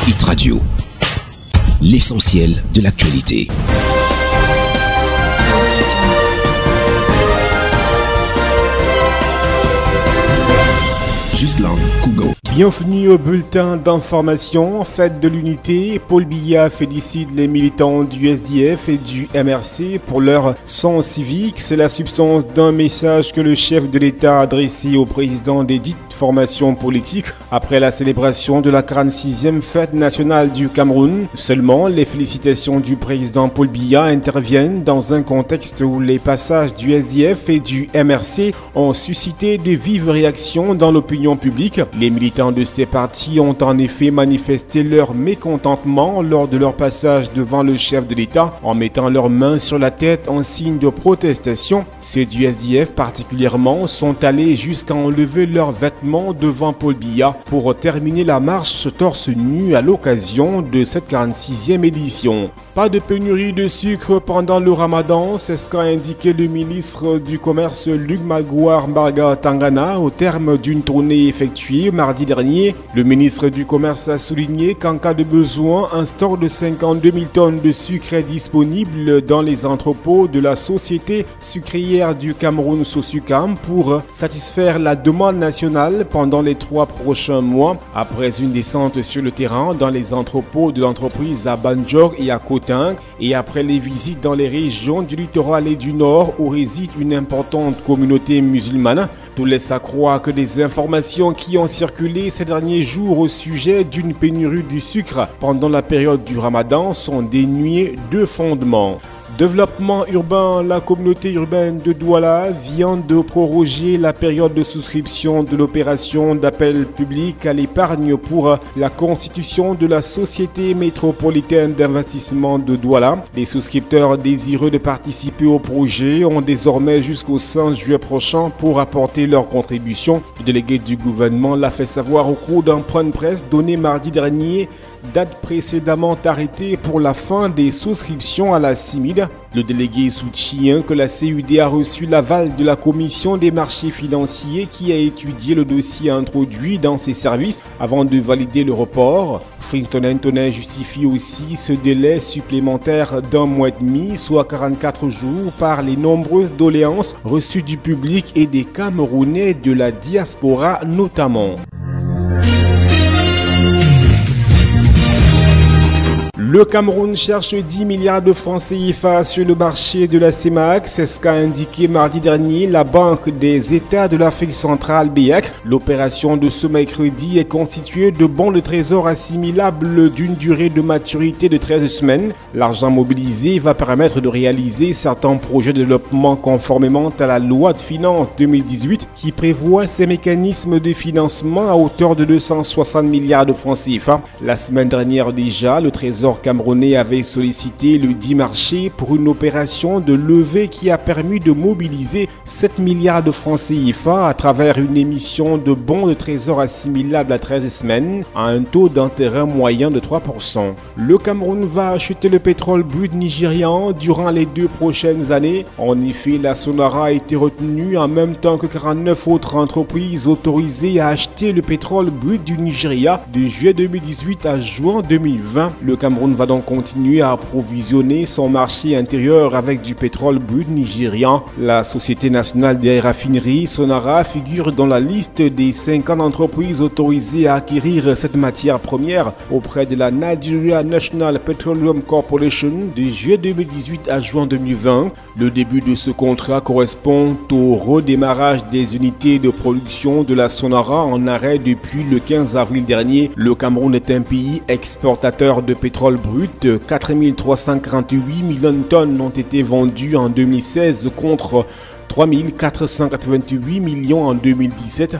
Hit Radio, l'essentiel de l'actualité. Ghislain Cougo. Bienvenue au bulletin d'information. Fête de l'unité. Paul Biya félicite les militants du SDF et du MRC pour leur sens civique. C'est la substance d'un message que le chef de l'État a adressé au président des dites formations politiques après la célébration de la 46e fête nationale du Cameroun. Seulement, les félicitations du président Paul Biya interviennent dans un contexte où les passages du SDF et du MRC ont suscité de vives réactions dans l'opinion publique. Les militants de ces partis ont en effet manifesté leur mécontentement lors de leur passage devant le chef de l'État en mettant leurs mains sur la tête en signe de protestation. Ceux du SDF particulièrement sont allés jusqu'à enlever leurs vêtements devant Paul Biya pour terminer la marche torse nu à l'occasion de cette 46e édition. Pas de pénurie de sucre pendant le Ramadan, c'est ce qu'a indiqué le ministre du Commerce Luc Magouar Mbarga Tangana au terme d'une tournée effectuée mardi dernier. Le ministre du Commerce a souligné qu'en cas de besoin, un stock de 52 000 tonnes de sucre est disponible dans les entrepôts de la Société sucrière du Cameroun Sosucam pour satisfaire la demande nationale pendant les 3 prochains mois. Après une descente sur le terrain dans les entrepôts de l'entreprise à Banjok et à Koting, et après les visites dans les régions du littoral et du nord où réside une importante communauté musulmane, tout laisse à croire que des informations qui ont circulé ces derniers jours au sujet d'une pénurie du sucre pendant la période du Ramadan sont dénuées de fondement. Développement urbain, la communauté urbaine de Douala vient de proroger la période de souscription de l'opération d'appel public à l'épargne pour la constitution de la Société métropolitaine d'investissement de Douala. Les souscripteurs désireux de participer au projet ont désormais jusqu'au 5 juillet prochain pour apporter leur contribution. Le délégué du gouvernement l'a fait savoir au cours d'un point de presse donné mardi dernier, date précédemment arrêtée pour la fin des souscriptions à la CIMID. Le délégué soutient que la CUD a reçu l'aval de la Commission des marchés financiers qui a étudié le dossier introduit dans ses services avant de valider le report. Frinton justifie aussi ce délai supplémentaire d'1 mois et demi, soit 44 jours, par les nombreuses doléances reçues du public et des Camerounais de la diaspora notamment. Le Cameroun cherche 10 milliards de francs CFA sur le marché de la CEMAC, c'est ce qu'a indiqué mardi dernier la Banque des États de l'Afrique centrale BEAC. L'opération de ce mercredi est constituée de bons de trésor assimilables d'une durée de maturité de 13 semaines. L'argent mobilisé va permettre de réaliser certains projets de développement conformément à la loi de finances 2018 qui prévoit ces mécanismes de financement à hauteur de 260 milliards de francs CFA. La semaine dernière déjà, le Trésor camerounais avait sollicité le dit marché pour une opération de levée qui a permis de mobiliser 7 milliards de francs CFA à travers une émission de bons de trésor assimilables à 13 semaines à un taux d'intérêt moyen de 3%. Le Cameroun va acheter le pétrole brut nigérian durant les 2 prochaines années. En effet, la Sonara a été retenue en même temps que 49 autres entreprises autorisées à acheter le pétrole brut du Nigeria de juillet 2018 à juin 2020. Le Cameroun va donc continuer à approvisionner son marché intérieur avec du pétrole brut nigérian. La Société nationale des raffineries, Sonara, figure dans la liste des 50 entreprises autorisées à acquérir cette matière première auprès de la Nigeria National Petroleum Corporation de juillet 2018 à juin 2020. Le début de ce contrat correspond au redémarrage des unités de production de la Sonara en arrêt depuis le 15 avril dernier. Le Cameroun est un pays exportateur de pétrole brut. 4 348 millions de tonnes ont été vendues en 2016 contre 3 488 millions en 2017.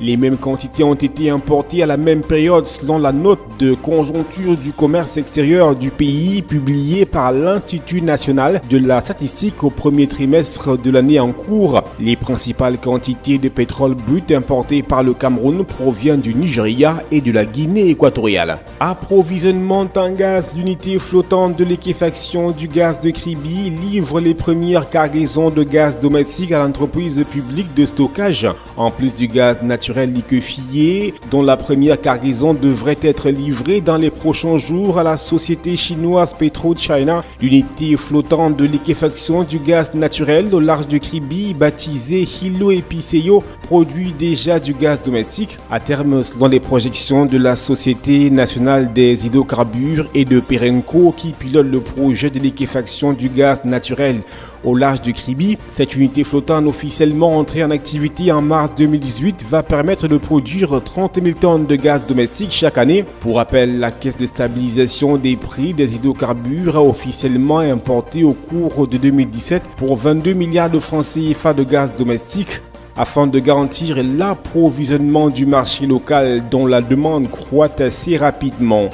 Les mêmes quantités ont été importées à la même période selon la note de conjoncture du commerce extérieur du pays publiée par l'Institut national de la statistique au premier trimestre de l'année en cours. Les principales quantités de pétrole brut importées par le Cameroun proviennent du Nigeria et de la Guinée équatoriale. Approvisionnement en gaz, l'unité flottante de liquéfaction du gaz de Kribi livre les premières cargaisons de gaz domestique à l'entreprise publique de stockage. En plus du gaz naturel liquéfié, dont la première cargaison devrait être livrée dans les prochains jours à la société chinoise PetroChina, l'unité flottante de liquéfaction du gaz naturel au large de Kribi, baptisée Hilo Episeyo, produit déjà du gaz domestique. À terme, selon les projections de la Société nationale des hydrocarbures et de Perenco qui pilote le projet de liquéfaction du gaz naturel au large de Kribi, cette unité flottante officiellement entrée en activité en mars 2018 va permettre de produire 30 000 tonnes de gaz domestique chaque année. Pour rappel, la Caisse de stabilisation des prix des hydrocarbures a officiellement importé au cours de 2017 pour 22 milliards de francs CFA de gaz domestique, afin de garantir l'approvisionnement du marché local dont la demande croît assez rapidement.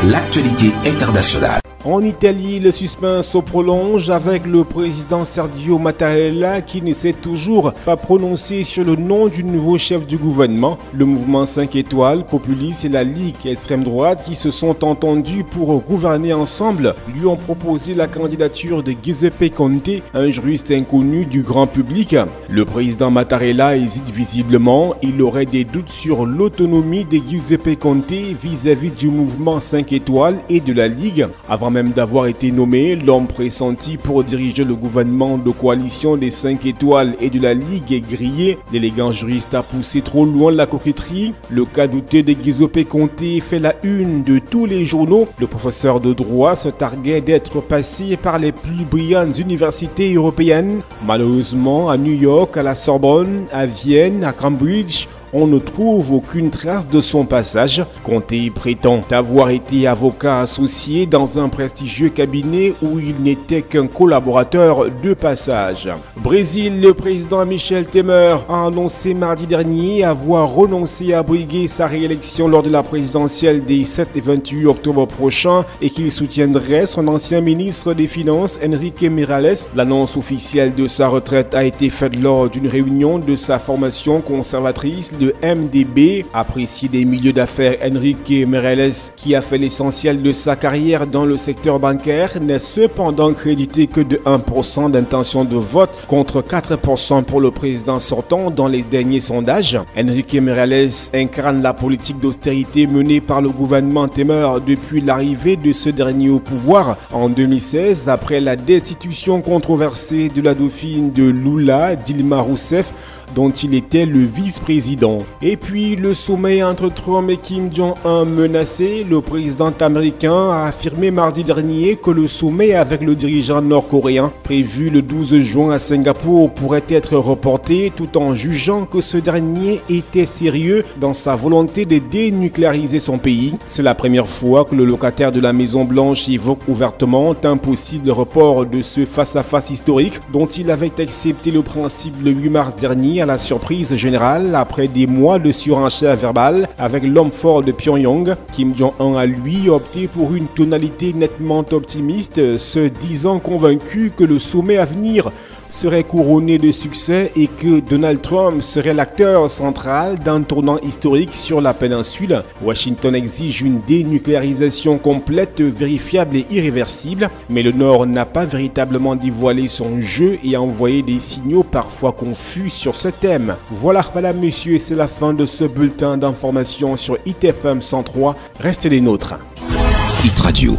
L'actualité internationale. En Italie, le suspense se prolonge avec le président Sergio Mattarella qui ne s'est toujours pas prononcé sur le nom du nouveau chef du gouvernement. Le mouvement 5 étoiles, populiste et la Ligue extrême droite qui se sont entendus pour gouverner ensemble lui ont proposé la candidature de Giuseppe Conte, un juriste inconnu du grand public. Le président Mattarella hésite visiblement. Il aurait des doutes sur l'autonomie de Giuseppe Conte vis-à-vis du mouvement 5 étoiles et de la Ligue. Avant même d'avoir été nommé, l'homme pressenti pour diriger le gouvernement de coalition des 5 étoiles et de la Ligue est grillé. L'élégant juriste a poussé trop loin la coquetterie. Le cas douteux de Giuseppe Conte fait la une de tous les journaux. Le professeur de droit se targuait d'être passé par les plus brillantes universités européennes. Malheureusement, à New York, à la Sorbonne, à Vienne, à Cambridge, on ne trouve aucune trace de son passage. Conte prétend avoir été avocat associé dans un prestigieux cabinet où il n'était qu'un collaborateur de passage. Brésil, le président Michel Temer a annoncé mardi dernier avoir renoncé à briguer sa réélection lors de la présidentielle des 7 et 28 octobre prochains et qu'il soutiendrait son ancien ministre des Finances, Enrique Meirelles. L'annonce officielle de sa retraite a été faite lors d'une réunion de sa formation conservatrice, le MDB. Apprécié des milieux d'affaires, Enrique Meirelles, qui a fait l'essentiel de sa carrière dans le secteur bancaire, n'est cependant crédité que de 1% d'intention de vote contre 4% pour le président sortant dans les derniers sondages. Enrique Meirelles incarne la politique d'austérité menée par le gouvernement Temer depuis l'arrivée de ce dernier au pouvoir en 2016 après la destitution controversée de la dauphine de Lula, Dilma Rousseff, dont il était le vice-président. Et puis le sommet entre Trump et Kim Jong-un menacé, le président américain a affirmé mardi dernier que le sommet avec le dirigeant nord-coréen prévu le 12 juin à Singapour pourrait être reporté, tout en jugeant que ce dernier était sérieux dans sa volonté de dénucléariser son pays. C'est la première fois que le locataire de la Maison Blanche évoque ouvertement un possible report de ce face-à-face historique dont il avait accepté le principe le 8 mars dernier à la surprise générale après des mois de surenchère verbale avec l'homme fort de Pyongyang. Kim Jong-un a lui opté pour une tonalité nettement optimiste, se disant convaincu que le sommet à venir serait couronné de succès et que Donald Trump serait l'acteur central d'un tournant historique sur la péninsule. Washington exige une dénucléarisation complète, vérifiable et irréversible, mais le Nord n'a pas véritablement dévoilé son jeu et a envoyé des signaux parfois confus sur ce thème. Voilà, madame, monsieur, c'est la fin de ce bulletin d'information sur ITFM 103. Restez les nôtres. Hit Radio.